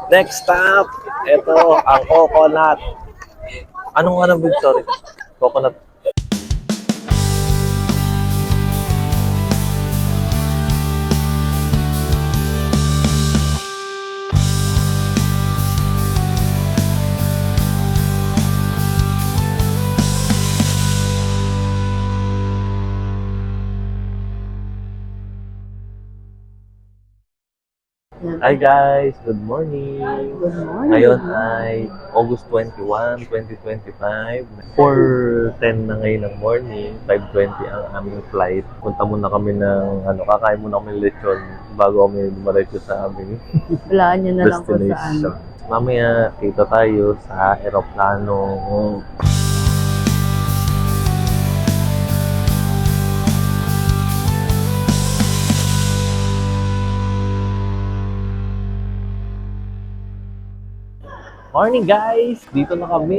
Next stop, ito ang coconut. Anong ano, sorry? Coconut. Hi guys, good morning. Good morning. Ngayon ay August 21, 2025. 4:10 na ngayon ng morning, 5:20 ang aming flight. Punta muna kami ng kakain muna kami ng lechon bago kami dumiretso sa aming Walaan nyo na lang kung saan. destination. Mamaya kita tayo sa eroplano. Morning guys! Dito na kami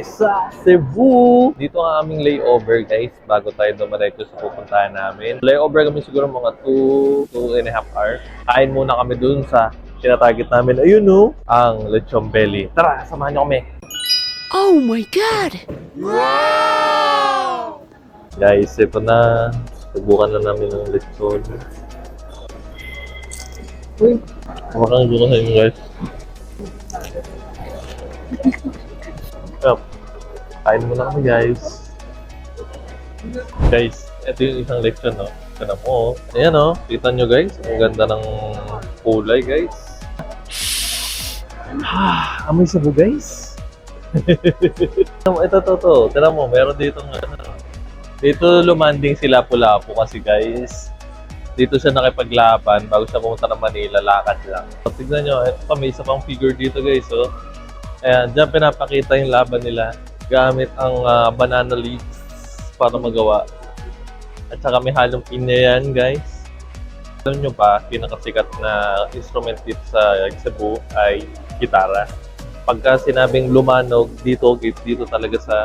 sa Cebu. Dito ang aming layover guys bago tayo dumiretso sa pupuntahan namin. Layover kami siguro mga 2.5 hours. Kain muna kami dun sa tinatarget namin. Ayun no, ang lechon belly. Tara, samahan nyo kami. Oh my God! Guys, ito na. Subukan na namin ng lechon. Uy, makakang ko sa inyo guys. Yup. Kain muna kami guys. Guys, ito yung isang lechon, no? Tignan mo, oh. Ayan, oh. Kita nyo guys. Ang ganda ng kulay, guys. Amoy sabu, guys. Ito. Tignan mo, meron dito dito lumanding sila Lapu-Lapu kasi, guys. Dito siya nakipaglaban bago siya pumunta ng Manila. Lakad lang. So, tignan nyo, ito pa, may isa pang figure dito, guys, oh. Ayan, dyan pinapakita yung laban nila gamit ang banana leaves para magawa. At saka may halong pinya yan, guys. Alam nyo ba, pinakasikat na instrument dito sa Cebu ay gitara. Pagka sinabing lumanog, dito talaga sa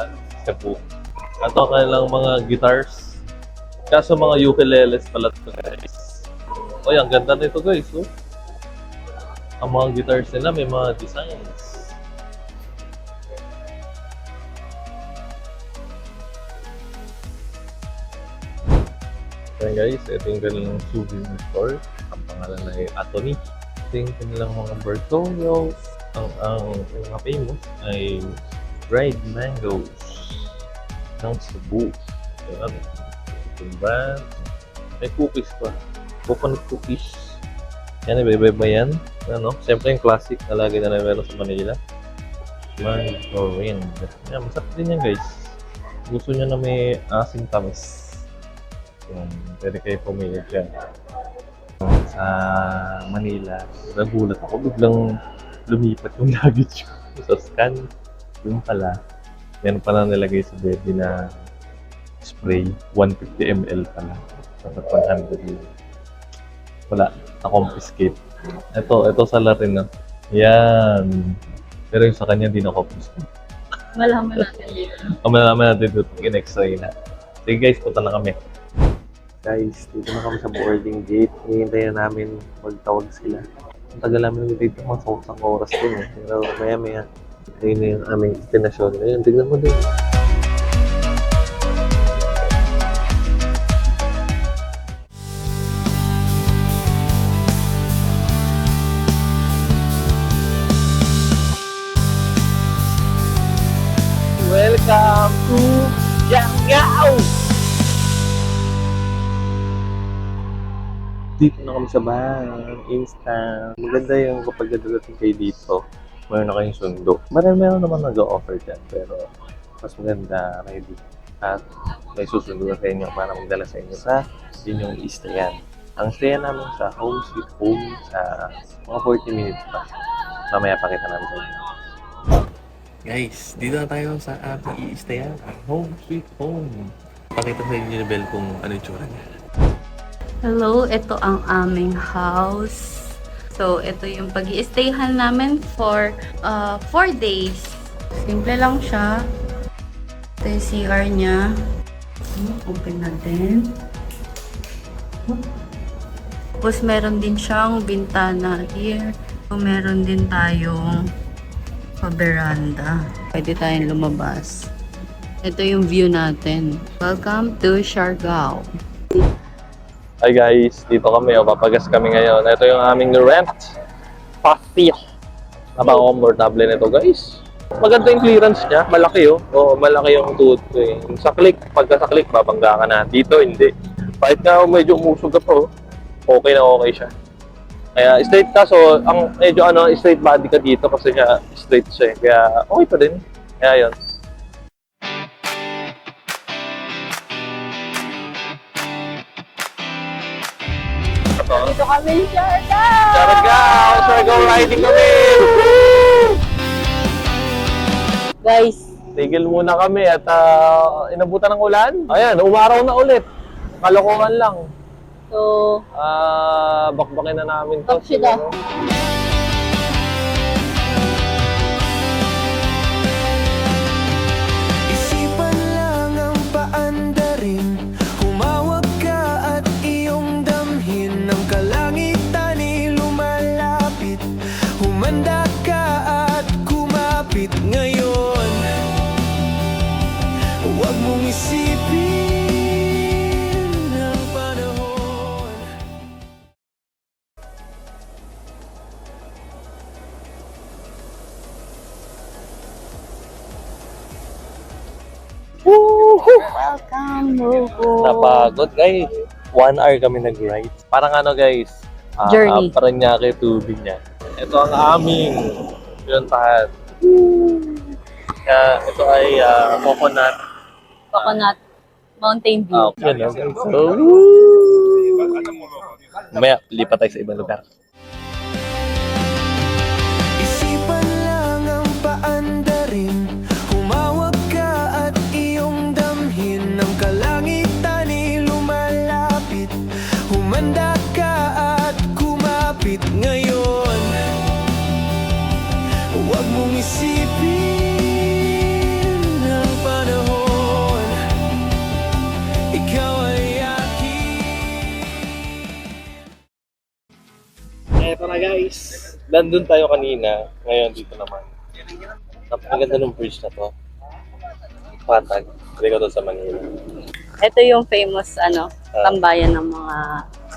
Cebu. At ang kanilang mga guitars. Kaso mga ukuleles pala ito, guys. O, ang ganda nito, guys. Oh. Ang mga guitars nila may mga designs. Ayan guys, ito yung kanilang souvenir store. Ang pangalan ay Atoni. Ito yung kanilang mga portfolios. Ang mga famous ay dried mangoes ng Cebu. Ayan. Itong brand. May cookies pa. Coconut cookies. Yan, iba-iba yan. Ano? Siyempre yung classic na lagi na meron sa Manila. Mango ring. Yan, masarap din yan guys. Gusto nyo na may asing tamis. Pwede kayo pumili dyan. Sa Manila, nagulat ako. Biglang lumipat yung luggage ko sa scan. Yung pala, meron pala nilagay sa baby na spray. 150 ml pala. Dapat 100 ml. Wala, na-confiscate. Ito salarin na. Yan. Pero yung sa kanya, di na-confiscate. Malaman natin dito. Malaman natin dito in-x-ray na. Sige guys, punta na kami. Guys, dito na kami sa boarding gate. Hihintay na namin magtawag sila. Ang tagal namin dito, mga isang oras din eh. Pero maya-maya, ayun na yung aming destination. Ayun, tignan mo din. Welcome to Yangao! Dito na kami sa bahay, instant. Maganda yung kapag dadating kayo dito, mayroon na kayong sundo. Meron naman nag-offer dyan, pero mas maganda ready. At may susundo na sa inyo para magdala sa inyo sa inyong i-stayan. Ang stayan namin sa Home Sweet Home sa mga 40 minutes pa. Mamaya pakita namin sa inyo. Guys, dito na tayo sa ating i-stayan, ang Home Sweet Home. Pakita sa inyo ni Bel kung ano yung tsura niya. Hello, ito ang aming house. So, ito yung pag-i-stayhan namin for 4 days. Simple lang siya. Ito yung CR niya. Open natin. Tapos, meron din siyang bintana here. So, meron din tayong pa-veranda. Pwede tayong lumabas. Ito yung view natin. Welcome to Siargao. Hi guys, dito kami. Papagas kami ngayon. Ito yung aming rent. Patio. Napaka-comfortable nito guys. Maganda yung clearance niya. Malaki Oo, malaki yung tuhod ko eh. Sa click, pagka sa click, babangga ka na. Dito, hindi. Kahit nga medyo umusog ka po, okay na okay siya. Kaya straight ka, so ang medyo straight body ka dito kasi siya straight siya eh. Kaya okay pa din. Kaya yun. Dito kami, Siargao! Siargao riding kami! Guys, Tigil muna kami at inabutan ng ulan. Ayan, umaraw na ulit. Kalokohan lang. so, Bakbakin na namin to. Kapsida. Isipan lang ang paandarin, humawak ka at iyong damhin ng kalangitan lumalapit. Humanda ka at kumapit ngayon. Huwag mong isipin ang panahon. Welcome, Mogo. Napagod guys. 1 hour kami nag-ride. Parang guys. Journey. Paranaque tubig niya. Ito ang aming pinuntahan. Ito ay coconut. Coconut Mountain View. Yan lang guys. So, mamaya, lipat tayo sa ibang lugar. Isipan lang ang paandarin, humawak ka at iyong damhin ng kalangitan lumalapit. Humanda ka at kumapit ngayon. Huwag mong isipin ang panahon. Ikaw ay akin. Eto na guys. Nandun tayo kanina. Ngayon dito naman. Napakaganda ng bridge na to. Patag. Hindi ko to sa Manila. Ito yung famous tambayan ng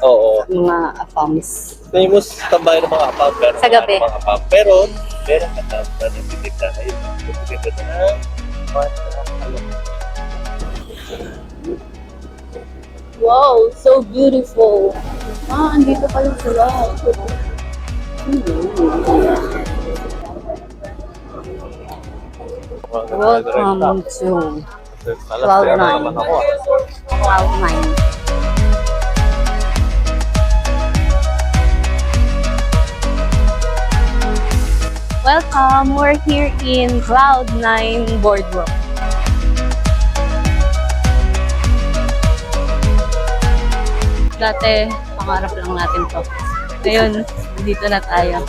Oo. mga AFAMs. Famous tambayan ng mga apam. Pero Sa gabi. Mga apam. Pero, meron ka tanda na titignan na yun. Titignan na. Wow, so beautiful. Andito pala sila. Welcome to Cloud9. Cloud9. Welcome! We're here in Cloud9 Boardwalk. Dati, pangarap lang natin to. Ngayon, dito na tayo.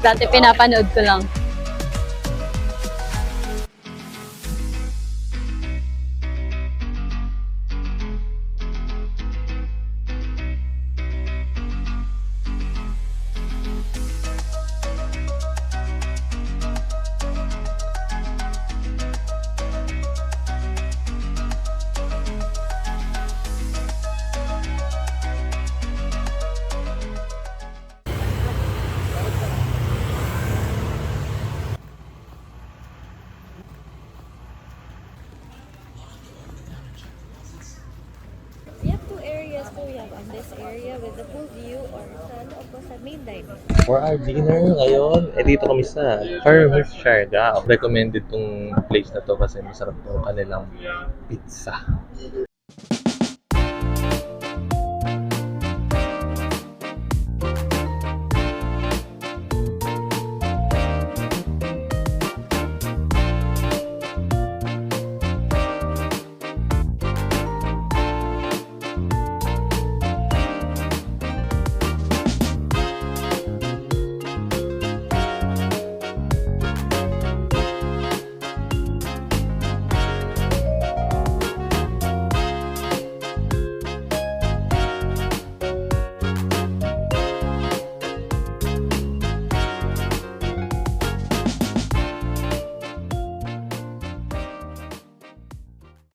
Dati pinapanood ko lang. We have two areas po. We have on this area with the pool view or sa loob po sa main dining. For our dinner ngayon, dito kami sa Hermes Siargao. Recommended tong place na to kasi masarap tong kanilang pizza.